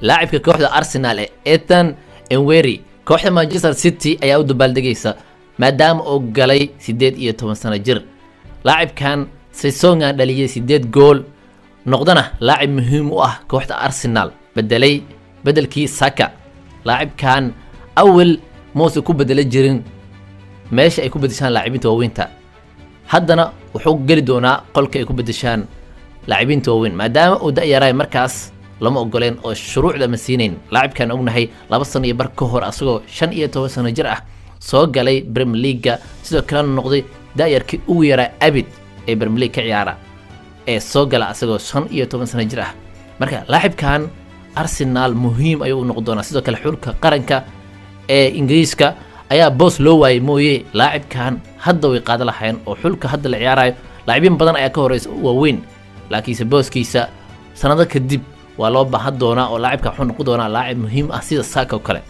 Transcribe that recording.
لاعب كوحدة أرسنال إيثان إنويري كوحدة مانشستر سيتي أيا ودبالدقيسا مادام أو قالي 18 سنة جر لاعب كان سيسونغا داليي 8 جول نقدنا لاعب مهم كوحدة أرسنال بدل كي ساكا لاعب كان أول موسم كو بدل جيرين ماشي أي كو بدشان لاعبين تووينتا haddana wuxuu gali doonaa qolka ay ku bedeshaan laacibiinta waaweyn maadaama uu da'yaray markaas lama ogoleen oo shuruucda ma siinayn laacibkan ognahay 2 sano iyo bar ka hor asagoo 15 sano jir ah soo galay Premier League sidoo kale noqday da'yarkii ugu yaraa abid ee Premier League ka ciyaara ee soo gala asagoo 15 sano jir ah marka laacibkan Arsenal muhiim ayuu noqon doonaa sidoo kale xulka qaranka ee Ingiriiska ayaa boos loo waayay mooyee laacibkan hadda way qaad lahayn oo xulka hadda la ciyaarayo laacibiin badan ayaa ka horeeyay waaweyn laakiinse booskiisa sanado kadib waa loo baahan doonaa oo laacibka wuxuu noqon doonaa laacib muhiim ah sida Saka oo kale